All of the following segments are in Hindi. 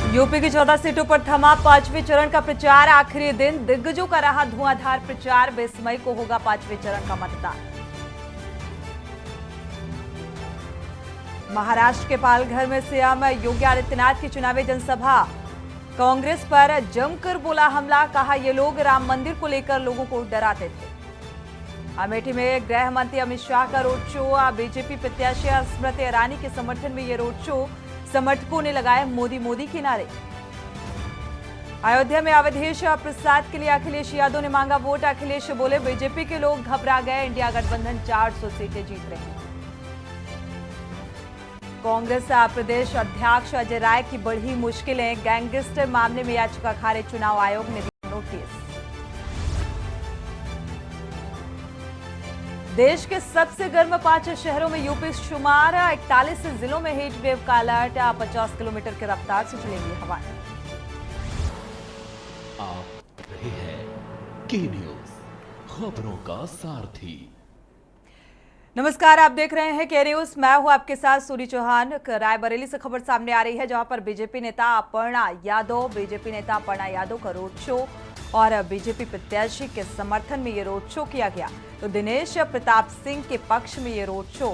यूपी की 14 सीटों पर थमा पांचवें चरण का प्रचार। आखिरी दिन दिग्गजों का रहा धुआंधार प्रचार। 20 मई को होगा पांचवें चरण का मतदान। महाराष्ट्र के पालघर में सीएम योगी आदित्यनाथ की चुनावी जनसभा। कांग्रेस पर जमकर बोला हमला। कहा ये लोग राम मंदिर को लेकर लोगों को डराते थे। अमेठी में गृह मंत्री अमित शाह का रोड शो। बीजेपी प्रत्याशी स्मृति ईरानी के समर्थन में ये रोड शो। समर्थकों ने लगाए मोदी मोदी के नारे। अयोध्या में अवधेश प्रसाद के लिए अखिलेश यादव ने मांगा वोट। अखिलेश बोले बीजेपी के लोग घबरा गए। इंडिया गठबंधन 400 सीटें जीत रही। कांग्रेस प्रदेश अध्यक्ष अजय राय की बढ़ी मुश्किलें। गैंगस्टर मामले में याचिका खारिज। चुनाव आयोग ने दिया नोटिस। देश के सबसे गर्म 5 शहरों में यूपी शुमार। 41 जिलों में हीट वेव का अलर्ट। 50 किलोमीटर की रफ्तार से चलेंगी हवाएं। आप रहे हैं की न्यूज, खबरों का सारथी। नमस्कार, आप देख रहे हैं के न्यूज। मैं हूं आपके साथ सूरी चौहान। रायबरेली से खबर सामने आ रही है, जहां पर बीजेपी नेता अपर्णा यादव का रोड शो और बीजेपी प्रत्याशी के समर्थन में ये रोड शो किया गया। तो दिनेश प्रताप सिंह के पक्ष में ये रोड शो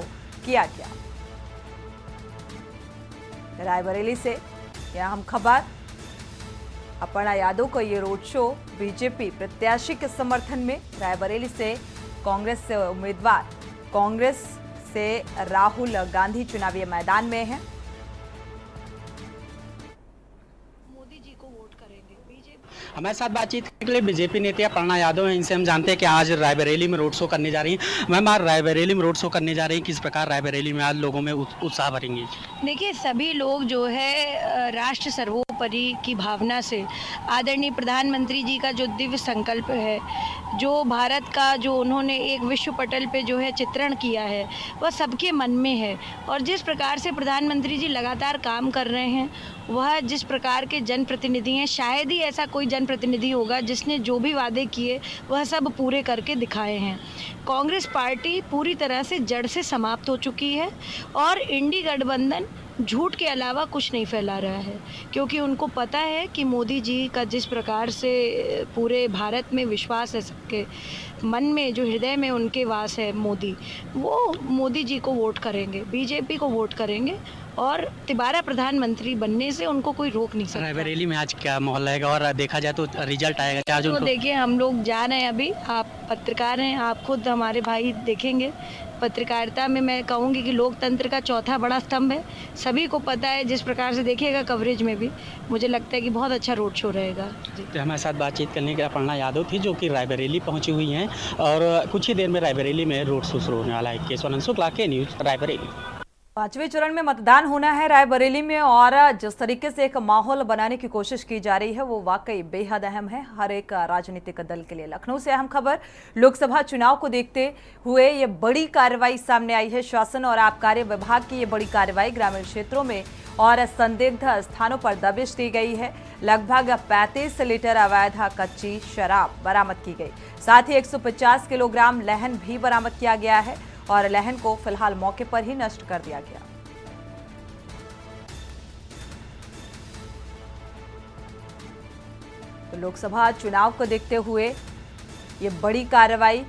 किया गया। रायबरेली से यह अहम खबर। अपर्णा यादव का ये रोड शो बीजेपी प्रत्याशी के समर्थन में। रायबरेली से कांग्रेस से उम्मीदवार, कांग्रेस से राहुल गांधी चुनावी मैदान में हैं। हमारे साथ बातचीत करने के लिए बीजेपी नेता अपर्णा यादव हैं। इनसे हम जानते हैं कि आज रायबरेली में रोड शो करने जा रही हैं। मैम, आज रायबरेली में रोड शो करने जा रही हैं, किस प्रकार रायबरेली में आज लोगों में उत्साह भरेंगे? देखिए, सभी लोग जो है राष्ट्र सर्वोपरि की भावना से, आदरणीय प्रधानमंत्री जी का जो दिव्य संकल्प है, जो भारत का जो उन्होंने एक विश्व पटल पे जो है चित्रण किया है, वह सबके मन में है। और जिस प्रकार से प्रधानमंत्री जी लगातार काम कर रहे हैं, वह जिस प्रकार के जनप्रतिनिधि हैं, शायद ही ऐसा कोई जनप्रतिनिधि होगा जिसने जो भी वादे किए वह सब पूरे करके दिखाए हैं। कांग्रेस पार्टी पूरी तरह से जड़ से समाप्त हो चुकी है और इंडी गठबंधन झूठ के अलावा कुछ नहीं फैला रहा है, क्योंकि उनको पता है कि मोदी जी का जिस प्रकार से पूरे भारत में विश्वास है, सबके मन में जो हृदय में उनके वास है मोदी, वो मोदी जी को वोट करेंगे, बीजेपी को वोट करेंगे और तिबारा प्रधानमंत्री बनने से उनको कोई रोक नहीं सकता। रायबरेली में आज क्या माहौल रहेगा और देखा जाए तो रिजल्ट आएगा क्या? तो देखिए, हम लोग जा रहे हैं, अभी आप पत्रकार हैं, आप खुद हमारे भाई देखेंगे। पत्रकारिता में मैं कहूँगी कि लोकतंत्र का चौथा बड़ा स्तंभ है, सभी को पता है। जिस प्रकार से देखिएगा कवरेज में भी, मुझे लगता है कि बहुत अच्छा रोड शो रहेगा। तो हमारे साथ बातचीत करने के लिए अपर्णा यादव थी, जो कि रायबरेली पहुंची हुई हैं और कुछ ही देर में रायबरेली में रोड शो शुरू होने वाला है। केशवानंद शुक्ला, के न्यूज, रायबरेली। पांचवें चरण में मतदान होना है रायबरेली में, और जिस तरीके से एक माहौल बनाने की कोशिश की जा रही है वो वाकई बेहद अहम है हर एक राजनीतिक दल के लिए। लखनऊ से अहम खबर। लोकसभा चुनाव को देखते हुए ये बड़ी कार्रवाई सामने आई है। शासन और आबकारी विभाग की ये बड़ी कार्रवाई ग्रामीण क्षेत्रों में और संदिग्ध स्थानों पर दबिश दी गई है। लगभग 35 लीटर अवैध कच्ची शराब बरामद की गई। साथ ही 150 किलोग्राम लहन भी बरामद किया गया है और लहन को फिलहाल मौके पर ही नष्ट कर दिया गया। तो लोकसभा चुनाव को देखते हुए ये बड़ी कार्रवाई,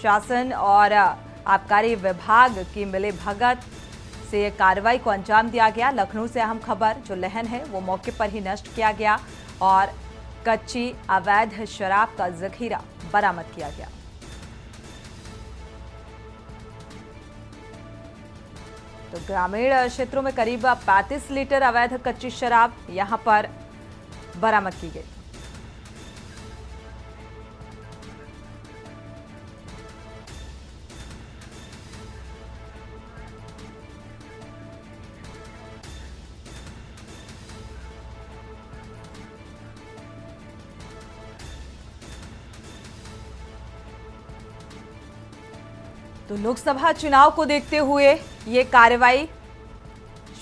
शासन और आबकारी विभाग की मिलीभगत से कार्रवाई को अंजाम दिया गया। लखनऊ से अहम खबर, जो लहन है वो मौके पर ही नष्ट किया गया और कच्ची अवैध शराब का जखीरा बरामद किया गया। तो ग्रामीण क्षेत्रों में करीब 35 लीटर अवैध कच्ची शराब यहां पर बरामद की गई। तो लोकसभा चुनाव को देखते हुए ये कार्रवाई,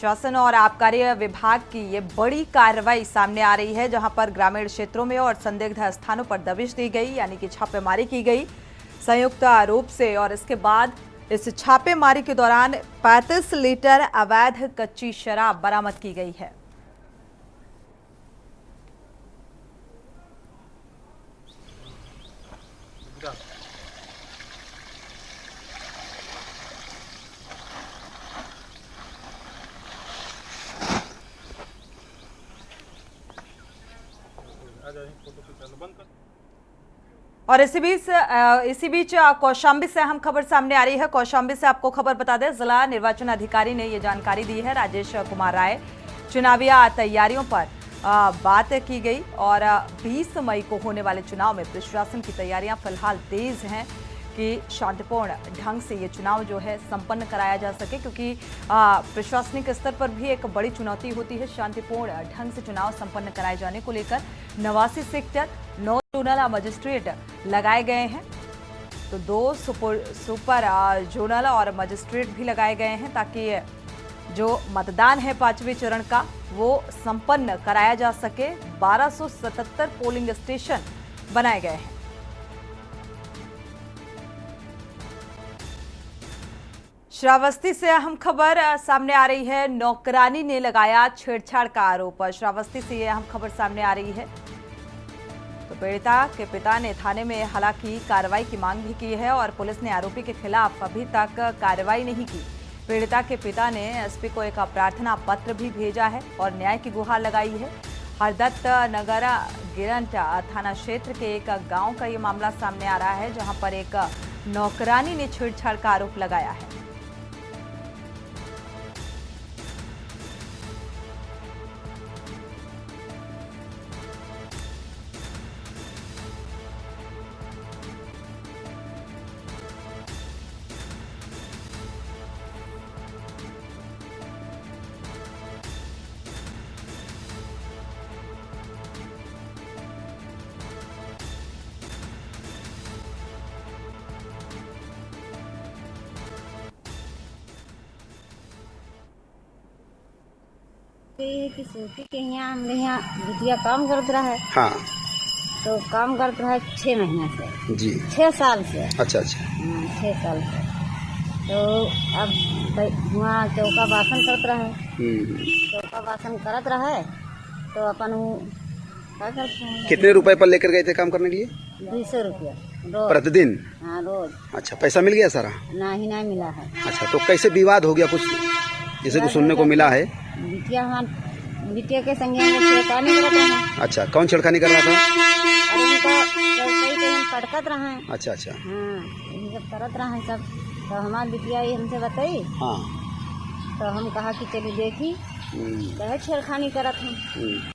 शासन और आबकारी विभाग की ये बड़ी कार्रवाई सामने आ रही है, जहां पर ग्रामीण क्षेत्रों में और संदिग्ध स्थानों पर दबिश दी गई, यानी कि छापेमारी की गई संयुक्त आरोप से। और इसके बाद इस छापेमारी के दौरान 35 लीटर अवैध कच्ची शराब बरामद की गई है। और इसी बीच कौशाम्बी से अहम खबर सामने आ रही है। कौशाम्बी से आपको खबर बता दें, जिला निर्वाचन अधिकारी ने ये जानकारी दी है, राजेश कुमार राय। चुनावी तैयारियों पर बात की गई और 20 मई को होने वाले चुनाव में प्रशासन की तैयारियां फिलहाल तेज हैं कि शांतिपूर्ण ढंग से ये चुनाव जो है संपन्न कराया जा सके, क्योंकि प्रशासनिक स्तर पर भी एक बड़ी चुनौती होती है जोनपूर्ण ढंग से चुनाव संपन्न कराए जाने को लेकर। 89 सेक्टर 9 जोनल मजिस्ट्रेट लगाए गए हैं, तो 2 सुपर जोनल और मजिस्ट्रेट भी लगाए गए हैं ताकि जो मतदान है 5वें चरण का वो संपन्न कराया जा सके। 1277 पोलिंग स्टेशन बनाए गए हैं। श्रावस्ती से अहम खबर सामने आ रही है, नौकरानी ने लगाया छेड़छाड़ का आरोप। श्रावस्ती से यह अहम खबर सामने आ रही है, तो पीड़िता के पिता ने थाने में हालांकि कार्रवाई की मांग भी की है और पुलिस ने आरोपी के खिलाफ अभी तक कार्रवाई नहीं की। पीड़िता के पिता ने एसपी को एक प्रार्थना पत्र भी भेजा है और न्याय की गुहार लगाई है। हरदत्त नगर गिरंट थाना क्षेत्र के एक गांव का ये मामला सामने आ रहा है, जहां पर एक नौकरानी ने छेड़छाड़ का आरोप लगाया है। कि सोची के यहाँ हमने यहाँ बिटिया काम करत रहा है। हाँ। तो काम करत रहा है 6 महीने से जी। 6 साल से। अच्छा अच्छा। 6 साल से। तो अब वहाँ चौका बासन करत रहा है। चौका बासन करत रहा है तो अपन क्या करते हैं। कितने रुपए पर लेकर गए थे काम करने के लिए? 200 रुपया रोज। प्रतिदिन? हाँ रोज। अच्छा, पैसा मिल गया सारा? नहीं मिला है। अच्छा, तो कैसे विवाद हो गया कुछ जैसे कुछ सुनने को मिला है? बिटिया के संगे छेड़खानी करत रहे हैं। अच्छा, कौन छेड़खानी कर रहा था? अरे उनको कहीं पटकत रहे हैं। अच्छा अच्छा। हाँ, यही सब करत रहे हैं सब। तो हमारी बिटिया ये हमसे बताई। हाँ। तो हम कहा कि चलिए देखी कहे छेड़खानी करत हैं।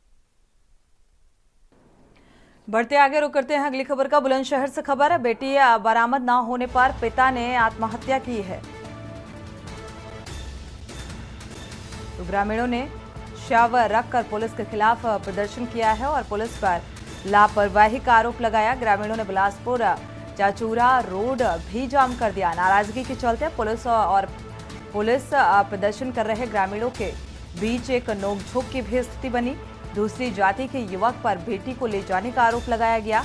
बढ़ते आगे रुक करते हैं अगली खबर का। बुलंदशहर से खबर है, बेटी बरामद न होने पर पिता ने आत्महत्या की है। तो ग्रामीणों ने शव रखकर पुलिस के खिलाफ प्रदर्शन किया है और पुलिस पर लापरवाही का आरोप लगाया। ग्रामीणों ने बिलासपुर चाचूरा रोड भी जाम कर दिया। नाराजगी के चलते पुलिस प्रदर्शन कर रहे ग्रामीणों के बीच एक नोकझोंक की भी स्थिति बनी। दूसरी जाति के युवक पर बेटी को ले जाने का आरोप लगाया गया।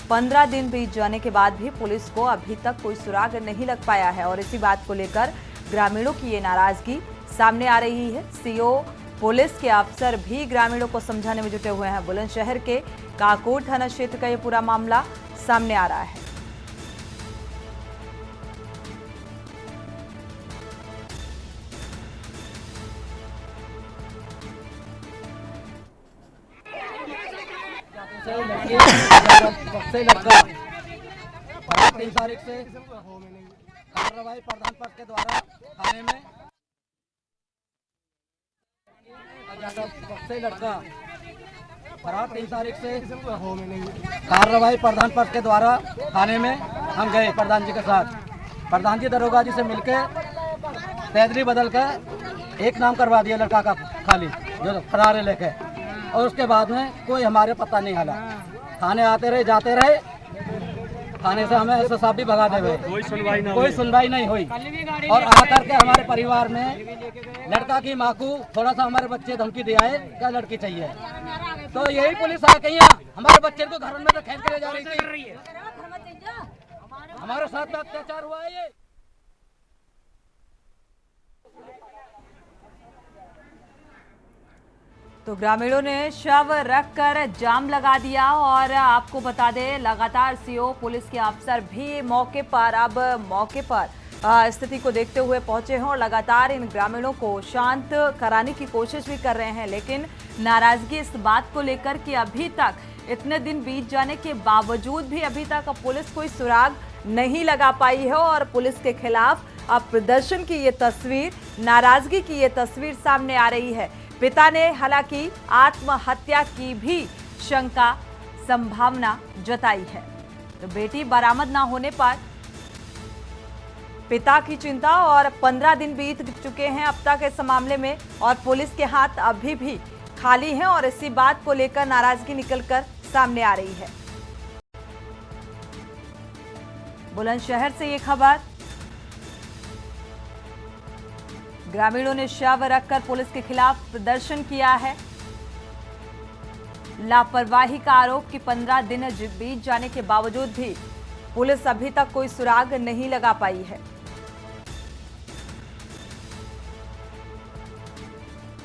15 दिन बीत जाने के बाद भी पुलिस को अभी तक कोई सुराग नहीं लग पाया है और इसी बात को लेकर ग्रामीणों की ये नाराजगी सामने आ रही है। सीओ पुलिस के अफसर भी ग्रामीणों को समझाने में जुटे हुए हैं। बुलंदशहर के काकोट थाना क्षेत्र का ये पूरा मामला सामने आ रहा है। लड़का 3 तारीख से कार्रवाई प्रधान पक्ष के द्वारा थाने में लड़का 3 तारीख से कार्रवाई प्रधान पक्ष के द्वारा थाने में हम गए प्रधान जी के साथ। प्रधान जी दरोगा जी से मिलकर तैदरी बदल कर एक नाम करवा दिया लड़का का खाली, जो फरार है लेके। और उसके बाद में कोई हमारे पता नहीं हला। थाने आते रहे जाते रहे, थाने से हमें एसएसआई भी भगा दे, कोई सुनवाई नहीं हुई। और आकर के हमारे परिवार में लड़का की माँ को थोड़ा सा हमारे बच्चे धमकी दिया है, क्या लड़की चाहिए। तो यही पुलिस आ गई हमारे बच्चे को घर में तो खेल के ले जा रही थी। हमारे साथ में अत्याचार हुआ है। ये तो ग्रामीणों ने शव रखकर जाम लगा दिया और आपको बता दें लगातार सीओ पुलिस के अफसर भी मौके पर स्थिति को देखते हुए पहुंचे हैं और लगातार इन ग्रामीणों को शांत कराने की कोशिश भी कर रहे हैं, लेकिन नाराजगी इस बात को लेकर कि अभी तक इतने दिन बीत जाने के बावजूद भी अभी तक पुलिस कोई सुराग नहीं लगा पाई है और पुलिस के खिलाफ अब प्रदर्शन की ये तस्वीर, नाराजगी की ये तस्वीर सामने आ रही है। पिता ने हालांकि आत्महत्या की भी शंका, संभावना जताई है। तो बेटी बरामद ना होने पर पिता की चिंता और 15 दिन बीत चुके हैं अब तक इस मामले में और पुलिस के हाथ अभी भी खाली हैं और इसी बात को लेकर नाराजगी निकलकर सामने आ रही है। बुलंदशहर से ये खबर, ग्रामीणों ने शव रखकर पुलिस के खिलाफ प्रदर्शन किया है। लापरवाही का आरोप कि 15 दिन बीत जाने के बावजूद भी पुलिस अभी तक कोई सुराग नहीं लगा पाई है।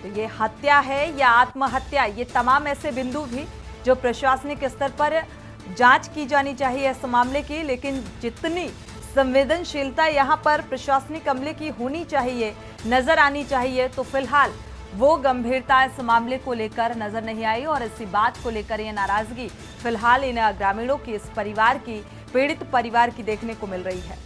तो ये हत्या है या आत्महत्या, ये तमाम ऐसे बिंदु भी जो प्रशासनिक स्तर पर जांच की जानी चाहिए इस मामले की, लेकिन जितनी संवेदनशीलता यहां पर प्रशासनिक अमले की होनी चाहिए, नजर आनी चाहिए, तो फिलहाल वो गंभीरता इस मामले को लेकर नजर नहीं आई और इसी बात को लेकर ये नाराजगी फिलहाल इन ग्रामीणों की, इस परिवार की, पीड़ित परिवार की देखने को मिल रही है।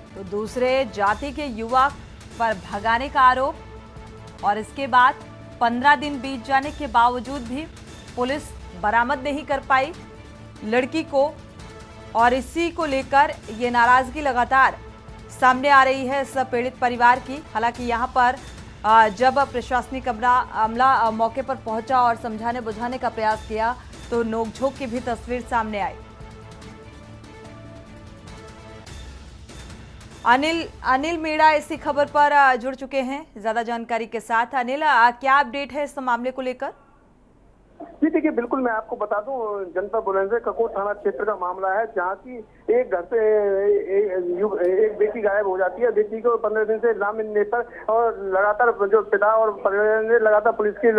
तो दूसरे जाति के युवक पर भगाने का आरोप और इसके बाद 15 दिन बीत जाने के बावजूद भी पुलिस बरामद नहीं कर पाई लड़की को और इसी को लेकर ये नाराजगी लगातार सामने आ रही है इस पीड़ित परिवार की। हालांकि यहां पर जब प्रशासनिक अमला मौके पर पहुंचा और समझाने बुझाने का प्रयास किया तो नोकझोंक की भी तस्वीर सामने आई। अनिल मीणा इसी खबर पर जुड़ चुके हैं ज्यादा जानकारी के साथ। अनिल, क्या अपडेट है इस मामले को लेकर? जी देखिए, बिल्कुल मैं आपको बता दूं, जनपद बुलंदशहर ककोट थाना क्षेत्र का मामला है, जहां की एक घर से एक बेटी गायब हो जाती है। बेटी को 15 दिन से नाम मिलने पर और लगातार जो पिता और परिवार ने लगातार पुलिस की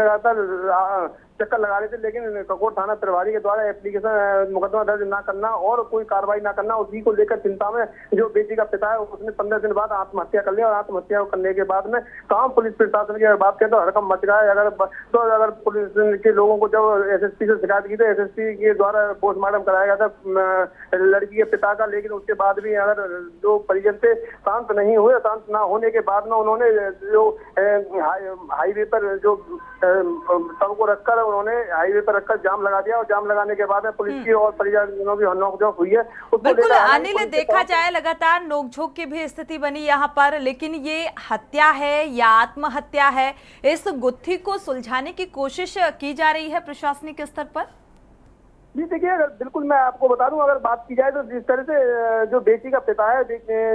चक्कर लगा रहे थे, लेकिन ककोट थाना प्रभारी के द्वारा एप्लीकेशन मुकदमा दर्ज ना करना और कोई कार्रवाई ना करना, उसी को लेकर चिंता में जो बेटी का पिता है उसने 15 दिन बाद आत्महत्या कर लिया और आत्महत्या करने के बाद में तमाम पुलिस प्रशासन की अगर बात करें तो हड़कंप मच रहा है। अगर पुलिस के लोगों को जब एसएसपी से शिकायत की तो एसएसपी के द्वारा पोस्टमार्टम कराया गया था लड़की के पिता का, लेकिन उसके बाद भी अगर जो परिजन थे शांत नहीं हुए, शांत ना होने के बाद में उन्होंने जो हाईवे पर जो सबको रखकर उन्होंने हाईवे पर रखकर जाम लगा दिया और जाम लगाने के बाद में पुलिस की और परिजनों की नोकझोंक हुई है। बिल्कुल अनिल, देखा जाए लगातार नोकझोंक की भी स्थिति बनी यहाँ पर, लेकिन ये हत्या है या आत्महत्या है, इस गुत्थी को सुलझाने की कोशिश की जा रही है प्रशासनिक स्तर पर। जी देखिए, अगर बिल्कुल मैं आपको बता दूं, अगर बात की जाए तो जिस तरह से जो बेटी का पिता है,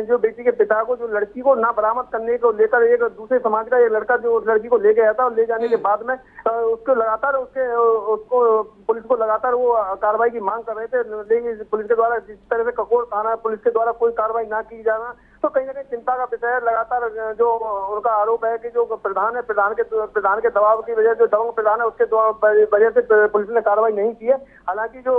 जो बेटी के पिता को जो लड़की को ना बरामद करने को लेकर एक दूसरे समाज का एक लड़का जो उस लड़की को ले गया था और ले जाने के बाद में उसको लगातार उसको पुलिस को लगातार वो कार्रवाई की मांग कर रहे थे, लेकिन पुलिस के द्वारा जिस तरह से ककोट थाना पुलिस के द्वारा कोई कार्रवाई ना की जाना तो कहीं ना कहीं चिंता का विषय है। लगातार जो उनका आरोप है कि जो प्रधान है, प्रधान के दबाव की वजह, जो दबंग प्रधान है उसके वजह से पुलिस ने कार्रवाई नहीं की है। हालांकि जो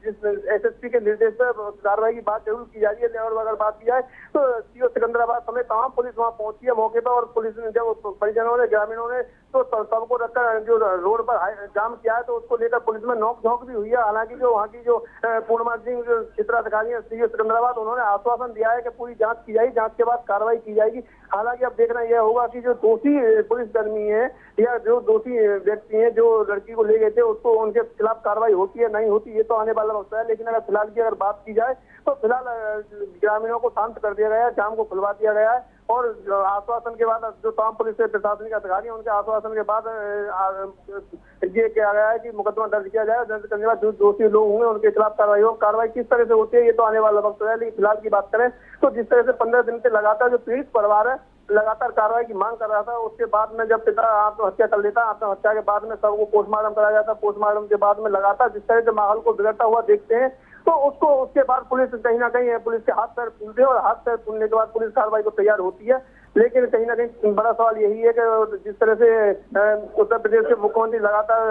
जिस एसएसपी के निर्देश पर कार्रवाई की बात जरूर की जा रही है और अगर बात की जाए तो सीओ सिकंदराबाद समेत तमाम पुलिस वहां पहुंची है मौके पर और पुलिस ने जब परिजनों ने, ग्रामीणों ने तो सबको रखकर जो रोड पर जाम किया है तो उसको लेकर पुलिस में नोकझोंक भी हुई है। हालांकि जो वहाँ की जो पूर्णिमा सिंह जो क्षेत्राधिकारी है सीओ सिकंदराबाद, उन्होंने आश्वासन दिया है कि पूरी जांच की जाएगी, जांच के बाद कार्रवाई की जाएगी। हालांकि अब देखना यह होगा कि जो दोषी पुलिसकर्मी है या जो दोषी व्यक्ति हैं जो लड़की को ले गए थे उसको उनके खिलाफ कार्रवाई होती है नहीं होती ये तो आने वाला वक्त है। लेकिन अगर फिलहाल की अगर बात की जाए तो फिलहाल ग्रामीणों को शांत कर दिया गया है, जाम को खुलवा दिया गया है और आश्वासन के बाद जो तमाम पुलिस के प्रशासनिक अधिकारी हैं उनके आश्वासन के बाद ये किया गया है कि मुकदमा दर्ज किया जाए। दर्ज करने के बाद जो दोषी लोग होंगे उनके खिलाफ कार्रवाई हो। कार्रवाई किस तरह से होती है ये तो आने वाला वक्त है, लेकिन फिलहाल की बात करें तो जिस तरह से 15 दिन से लगातार जो पीड़ित परिवार है लगातार कार्रवाई की मांग कर रहा था, उसके बाद में जब पिता आत्महत्या कर लेता, आत्महत्या के बाद में सबको पोस्टमार्टम कराया जाता, पोस्टमार्टम के बाद में लगातार जिस तरह से माहौल को बिगड़ता हुआ देखते हैं तो उसके बाद पुलिस कहीं ना कहीं पुलिस के हाथ पैर फूलते हैं और हाथ पैर फूलने के बाद पुलिस कार्रवाई को तैयार होती है। लेकिन कहीं ना कहीं बड़ा सवाल यही है कि जिस तरह से उत्तर प्रदेश के मुख्यमंत्री लगातार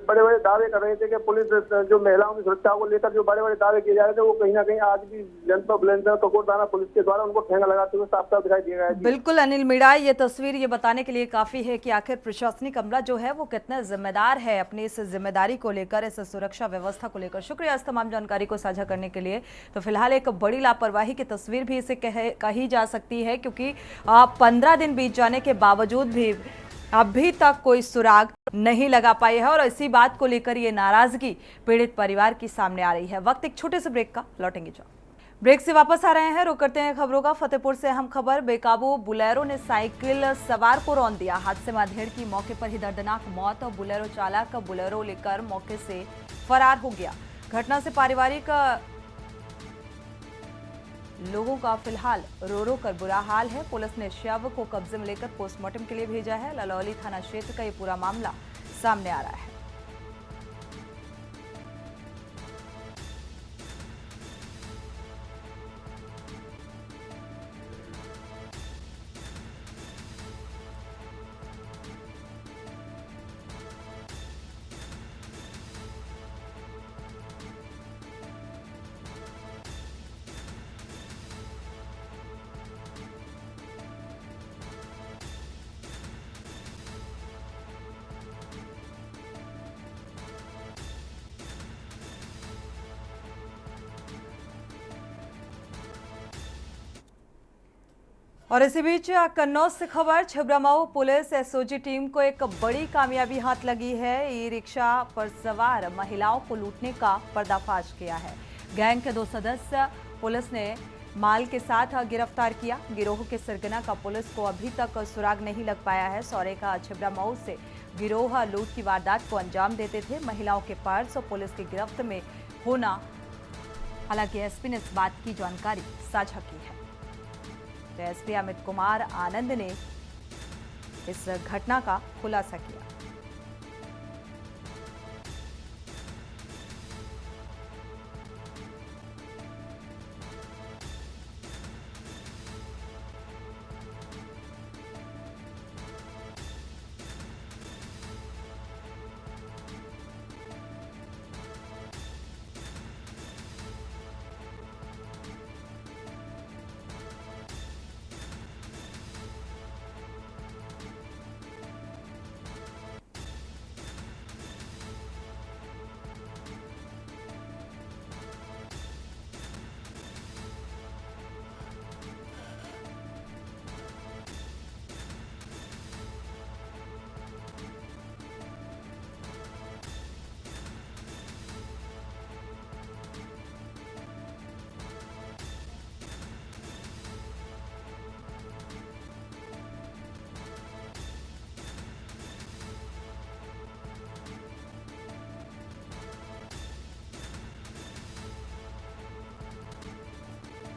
बड़े बड़े दावे कर रहे थे कि पुलिस जो महिलाओं की सुरक्षा को लेकर जो बड़े बड़े दावे किए जा रहे थे वो कहीं ना कहीं आज भी जनता बुलंदशहर ककोरदाना पुलिस के द्वारा उनको ठेंगा लगाते हुए साफ साफ दिखाई दिया गया है। बिल्कुल अनिल मीणा, ये तस्वीर ये बताने के लिए काफी है कि आखिर प्रशासनिक अमला जो है वो कितना जिम्मेदार है अपनी इस जिम्मेदारी को लेकर, इस सुरक्षा व्यवस्था को लेकर। शुक्रिया इस तमाम जानकारी को साझा करने के लिए। तो फिलहाल एक बड़ी लापरवाही की तस्वीर भी इसे कही जा सकती है, क्योंकि 15 दिन बीत जाने के बावजूद भी अभी तक कोई सुराग नहीं लगा पाई है और इसी बात को लेकर ये नाराजगी पीड़ित परिवार की सामने आ रही है। वक्त एक छोटे से ब्रेक का, लौटेंगे जब ब्रेक से वापस आ रहे हैं। रुक करते हैं खबरों का। फतेहपुर से अहम खबर, बेकाबू बुलेरो ने साइकिल सवार को रौंद दिया। हादसे में अधेड़ की मौके पर ही दर्दनाक मौत और बुलेरो चालक बुलेरो लेकर मौके से फरार हो गया। घटना से पारिवारिक लोगों का फिलहाल रो रो कर बुरा हाल है। पुलिस ने शव को कब्जे में लेकर पोस्टमार्टम के लिए भेजा है। ललौली थाना क्षेत्र का ये पूरा मामला सामने आ रहा है। और इसी बीच कन्नौज से खबर, छिबरामऊ पुलिस एसओजी टीम को एक बड़ी कामयाबी हाथ लगी है। ई रिक्शा पर सवार महिलाओं को लूटने का पर्दाफाश किया है। गैंग के 2 सदस्य पुलिस ने माल के साथ गिरफ्तार किया। गिरोह के सरगना का पुलिस को अभी तक सुराग नहीं लग पाया है। सौरे का छिबरामऊ से गिरोह लूट की वारदात को अंजाम देते थे। महिलाओं के पर्स और पुलिस की गिरफ्त में होना, हालांकि एसपी ने इस बात की जानकारी साझा की है। तो एसपी अमित कुमार आनंद ने इस घटना का खुलासा किया।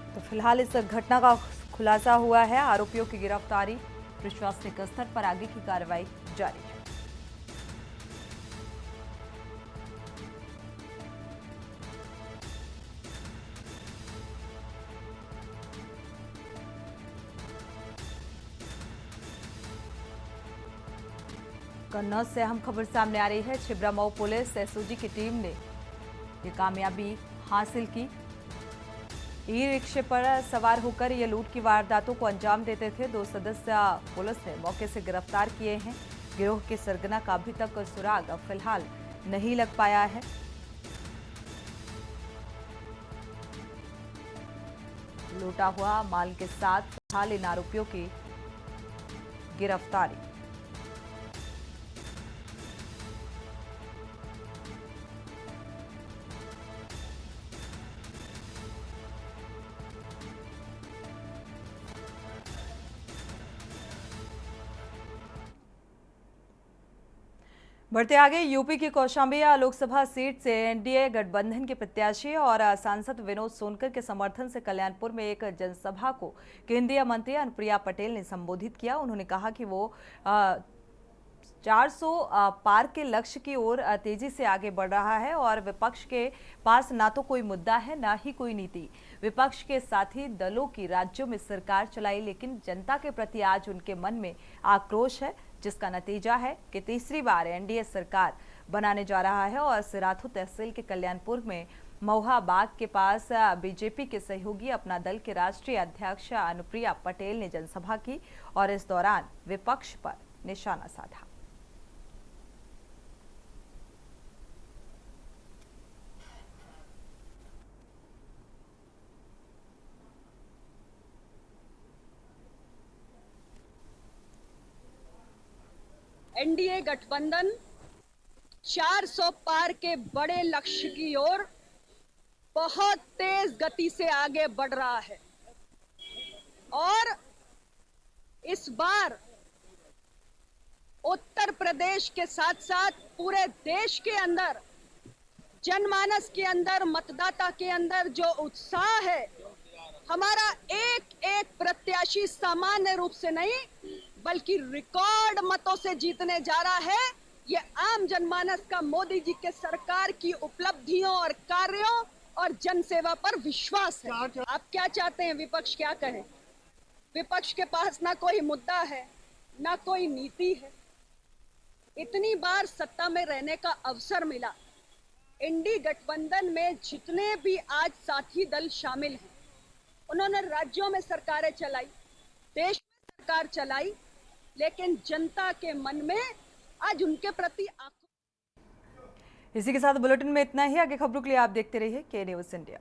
तो फिलहाल इस घटना का खुलासा हुआ है। आरोपियों की गिरफ्तारी प्रशासनिक स्तर पर आगे की कार्रवाई जारी है। कन्नौज से अहम खबर सामने आ रही है। छिबरामऊ पुलिस एसओजी की टीम ने ये कामयाबी हासिल की। ई रिक्शे पर सवार होकर ये लूट की वारदातों को अंजाम देते थे। 2 सदस्य पुलिस ने मौके से गिरफ्तार किए हैं। गिरोह के सरगना का अभी तक सुराग फिलहाल नहीं लग पाया है। लूटा हुआ माल के साथ फिलहाल इन आरोपियों की गिरफ्तारी। बढ़ते आगे, यूपी की कौशाम्बी लोकसभा सीट से एनडीए गठबंधन के प्रत्याशी और सांसद विनोद सोनकर के समर्थन से कल्याणपुर में एक जनसभा को केंद्रीय मंत्री अनुप्रिया पटेल ने संबोधित किया। उन्होंने कहा कि वो 400 पार के लक्ष्य की ओर तेजी से आगे बढ़ रहा है और विपक्ष के पास ना तो कोई मुद्दा है ना ही कोई नीति। विपक्ष के साथी दलों की राज्यों में सरकार चलाई, लेकिन जनता के प्रति आज उनके मन में आक्रोश है, जिसका नतीजा है कि तीसरी बार एनडीए सरकार बनाने जा रहा है। और सिराथू तहसील के कल्याणपुर में महुआ बाग के पास बीजेपी के सहयोगी अपना दल के राष्ट्रीय अध्यक्ष अनुप्रिया पटेल ने जनसभा की और इस दौरान विपक्ष पर निशाना साधा। एनडीए गठबंधन 400 पार के बड़े लक्ष्य की ओर बहुत तेज गति से आगे बढ़ रहा है और इस बार उत्तर प्रदेश के साथ साथ पूरे देश के अंदर, जनमानस के अंदर, मतदाता के अंदर जो उत्साह है, हमारा एक एक प्रत्याशी सामान्य रूप से नहीं बल्कि रिकॉर्ड मतों से जीतने जा रहा है। ये आम जनमानस का मोदी जी के सरकार की उपलब्धियों और कार्यों और जनसेवा पर विश्वास है। आप क्या चाहते हैं विपक्ष क्या कहे? विपक्ष के पास ना कोई मुद्दा है ना कोई नीति है। इतनी बार सत्ता में रहने का अवसर मिला। इंडी गठबंधन में जितने भी आज साथी दल शामिल हैं, उन्होंने राज्यों में सरकारें चलाई, देश में सरकार चलाई, लेकिन जनता के मन में आज उनके प्रति इसी के साथ बुलेटिन में इतना ही। आगे खबरों के लिए आप देखते रहिए के न्यूज़ इंडिया।